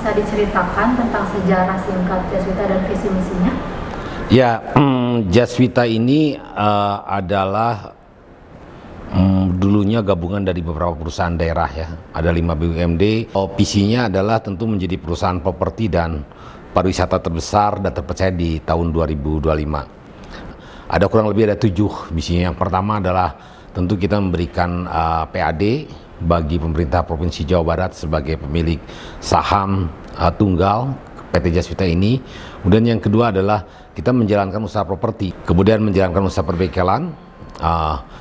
bisa diceritakan tentang sejarah singkat Jaswita dan visi misinya? Ya, Jaswita ini adalah dulunya gabungan dari beberapa perusahaan daerah ya, ada 5 BUMD. Visinya adalah tentu menjadi perusahaan properti dan pariwisata terbesar dan terpercaya di tahun 2025. Ada kurang lebih ada 7 misinya. Yang pertama adalah tentu kita memberikan PAD bagi pemerintah Provinsi Jawa Barat sebagai pemilik saham tunggal PT Jaswita ini. Kemudian yang kedua adalah kita menjalankan usaha properti, kemudian menjalankan usaha perbengkelan,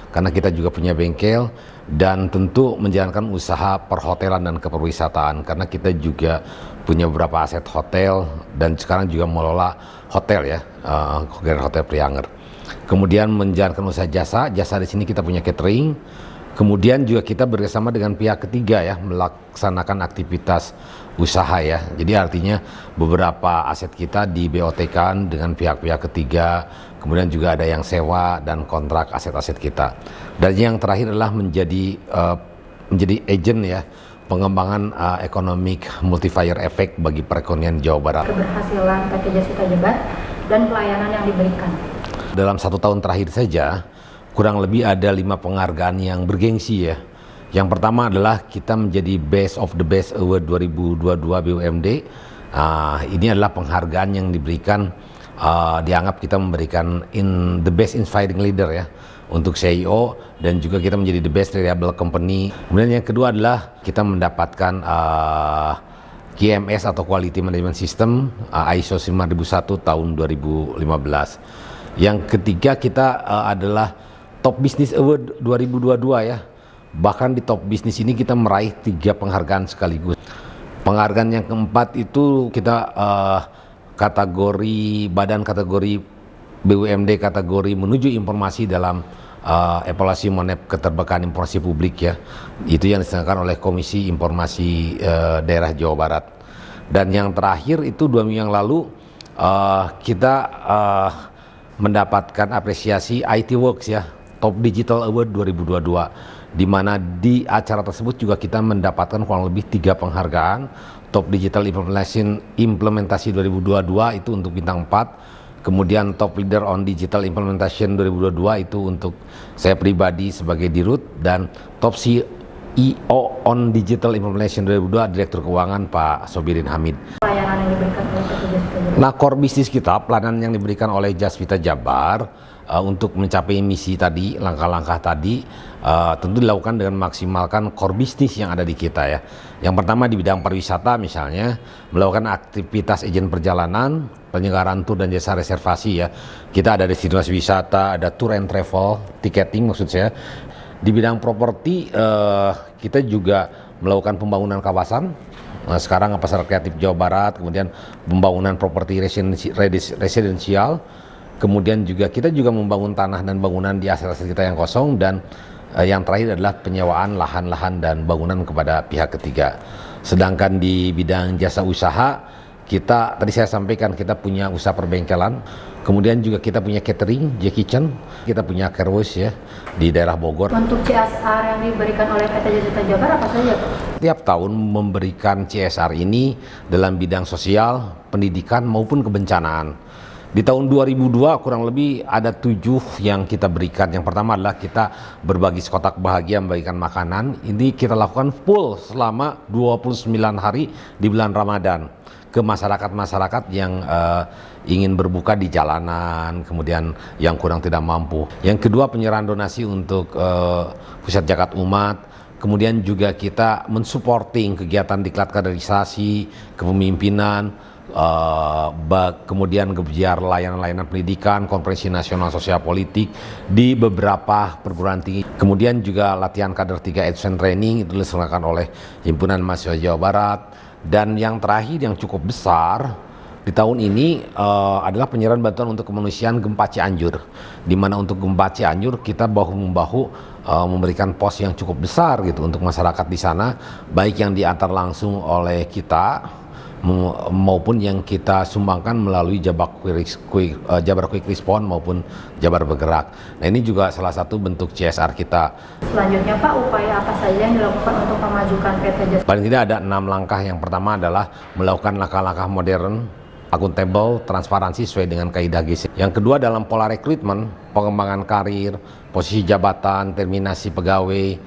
karena kita juga punya bengkel, dan tentu menjalankan usaha perhotelan dan keperwisataan karena kita juga punya beberapa aset hotel dan sekarang juga mengelola hotel ya, Hotel Prianger. Kemudian menjalankan usaha jasa di sini kita punya catering. Kemudian juga kita bersama dengan pihak ketiga ya, melaksanakan aktivitas usaha ya. Jadi artinya beberapa aset kita di BOT-kan dengan pihak-pihak ketiga. Kemudian juga ada yang sewa dan kontrak aset-aset kita. Dan yang terakhir adalah menjadi agent ya, pengembangan economic multiplier effect bagi perekonomian Jawa Barat. Keberhasilan PT Jaswita Jabar dan pelayanan yang diberikan. Dalam 1 tahun terakhir saja, kurang lebih ada 5 penghargaan yang bergengsi ya. Yang pertama adalah kita menjadi Best of the Best Award 2022 BUMD. Ini adalah penghargaan yang diberikan, dianggap kita memberikan the best inspiring leader ya untuk CEO, dan juga kita menjadi the best reliable company. Kemudian yang kedua adalah kita mendapatkan QMS atau Quality Management System ISO 9001 tahun 2015. Yang ketiga kita adalah Top Business Award 2022 ya. Bahkan di Top Business ini kita meraih 3 penghargaan sekaligus. Penghargaan yang keempat itu kita badan kategori BUMD kategori menuju informasi dalam evaluasi monep keterbukaan informasi publik ya. Itu yang diselenggarakan oleh Komisi Informasi Daerah Jawa Barat. Dan yang terakhir itu 2 minggu yang lalu kita mendapatkan apresiasi IT Works ya, Top Digital Award 2022, di mana di acara tersebut juga kita mendapatkan kurang lebih 3 penghargaan. Top Digital Implementasi 2022 itu untuk bintang 4, kemudian Top Leader on Digital Implementation 2022 itu untuk saya pribadi sebagai Dirut, dan Top CEO on Digital Implementation 2022 Direktur Keuangan Pak Sobirin Hamid. Pelayanan yang diberikan oleh PT Jaswita Jabar. Nah, core bisnis kita, pelayanan yang diberikan oleh Jaswita Jabar untuk mencapai misi tadi, langkah-langkah tadi tentu dilakukan dengan memaksimalkan core bisnis yang ada di kita ya. Yang pertama di bidang pariwisata misalnya, melakukan aktivitas agen perjalanan, penyelenggaraan tur dan jasa reservasi ya. Kita ada destinasi wisata, ada tour and travel, ticketing maksud saya. Di bidang properti kita juga melakukan pembangunan kawasan. Sekarang Pasar Kreatif Jawa Barat, kemudian pembangunan properti residensial, kemudian juga kita juga membangun tanah dan bangunan di aset-aset kita yang kosong, dan yang terakhir adalah penyewaan lahan-lahan dan bangunan kepada pihak ketiga. Sedangkan di bidang jasa usaha, kita tadi saya sampaikan kita punya usaha perbengkelan, kemudian juga kita punya catering, J-Kitchen, kita punya car wash ya di daerah Bogor. Untuk CSR yang diberikan oleh PT Jaswita Jabar apa saja? Tiap tahun memberikan CSR ini dalam bidang sosial, pendidikan maupun kebencanaan. Di tahun 2002 kurang lebih ada 7 yang kita berikan. Yang pertama adalah kita berbagi sekotak bahagia, membagikan makanan. Ini kita lakukan full selama 29 hari di bulan Ramadan ke masyarakat-masyarakat yang ingin berbuka di jalanan, kemudian yang kurang tidak mampu. Yang kedua, penyerahan donasi untuk pusat zakat umat. Kemudian juga kita mensupporting kegiatan diklat kaderisasi, kepemimpinan, kemudian kebijar layanan-layanan pendidikan, konferensi nasional sosial politik di beberapa perguruan tinggi. Kemudian juga latihan kader 3 advance training itu diselenggarakan oleh Himpunan Mahasiswa Jawa Barat. Dan yang terakhir yang cukup besar di tahun ini adalah penyerahan bantuan untuk kemanusiaan gempa Cianjur, di mana untuk gempa Cianjur kita bahu-membahu memberikan pos yang cukup besar gitu untuk masyarakat di sana, baik yang diantar langsung oleh kita maupun yang kita sumbangkan melalui Jabar Quick Response maupun Jabar Bergerak. Nah, ini juga salah satu bentuk CSR kita. Selanjutnya Pak, upaya apa saja yang dilakukan untuk memajukan PT Jasa? Paling tidak ada 6 langkah. Yang pertama adalah melakukan langkah-langkah modern, akuntabel, transparansi sesuai dengan kaidah GC. Yang kedua dalam pola rekrutmen, pengembangan karir, posisi jabatan, terminasi pegawai.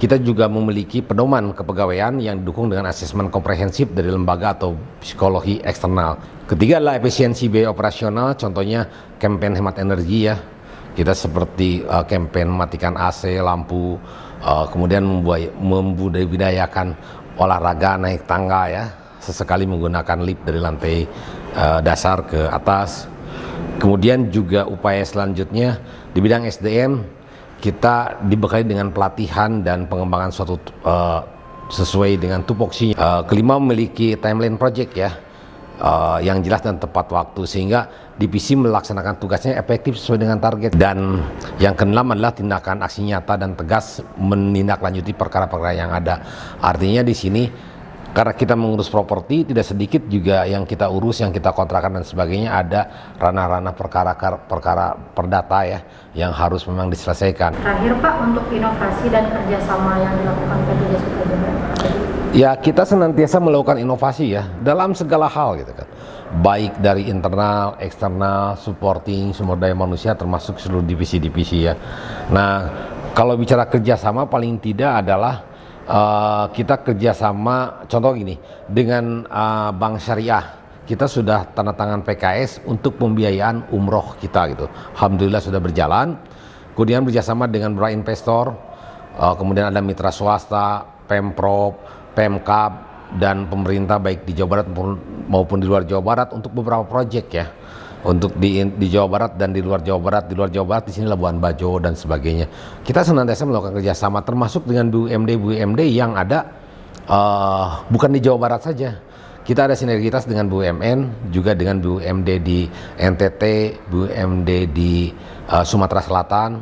Kita juga memiliki pedoman kepegawaian yang didukung dengan asesmen komprehensif dari lembaga atau psikologi eksternal. Ketiga adalah efisiensi biaya operasional, contohnya kampanye hemat energi ya. Kita seperti kampanye matikan AC, lampu, kemudian membudayakan olahraga naik tangga ya, sesekali menggunakan lift dari lantai dasar ke atas. Kemudian juga upaya selanjutnya di bidang SDM, kita dibekali dengan pelatihan dan pengembangan suatu sesuai dengan tupoksinya. Kelima, memiliki timeline project ya, yang jelas dan tepat waktu sehingga divisi melaksanakan tugasnya efektif sesuai dengan target. Dan yang keenam adalah tindakan aksi nyata dan tegas menindaklanjuti perkara-perkara yang ada. Artinya di sini karena kita mengurus properti, tidak sedikit juga yang kita urus, yang kita kontrakan dan sebagainya, ada ranah-ranah perkara perdata ya, yang harus memang diselesaikan. Terakhir Pak, untuk inovasi dan kerjasama yang dilakukan PT Jasa Jabar. Ya, kita senantiasa melakukan inovasi ya, dalam segala hal gitu kan. Baik dari internal, eksternal, supporting, sumber daya manusia, termasuk seluruh divisi-divisi ya. Nah, kalau bicara kerjasama paling tidak adalah kita kerjasama, contoh gini, dengan Bank Syariah. Kita sudah tanda tangan PKS untuk pembiayaan umroh kita gitu. Alhamdulillah sudah berjalan. Kemudian bekerjasama dengan beberapa investor, kemudian ada mitra swasta, Pemprov, Pemkab, dan pemerintah baik di Jawa Barat maupun di luar Jawa Barat untuk beberapa proyek ya. Untuk di Jawa Barat dan di luar Jawa Barat. Di luar Jawa Barat di sini Labuan Bajo dan sebagainya. Kita senantiasa melakukan kerjasama termasuk dengan BUMD yang ada bukan di Jawa Barat saja. Kita ada sinergitas dengan BUMN, juga dengan BUMD di NTT, BUMD di Sumatera Selatan,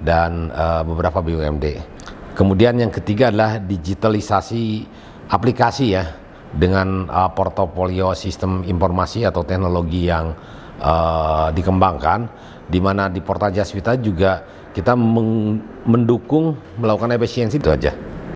dan beberapa BUMD. Kemudian yang ketiga adalah digitalisasi aplikasi ya, dengan portofolio sistem informasi atau teknologi yang dikembangkan, di mana di Portal Jaswita juga kita mendukung melakukan efisiensi itu aja.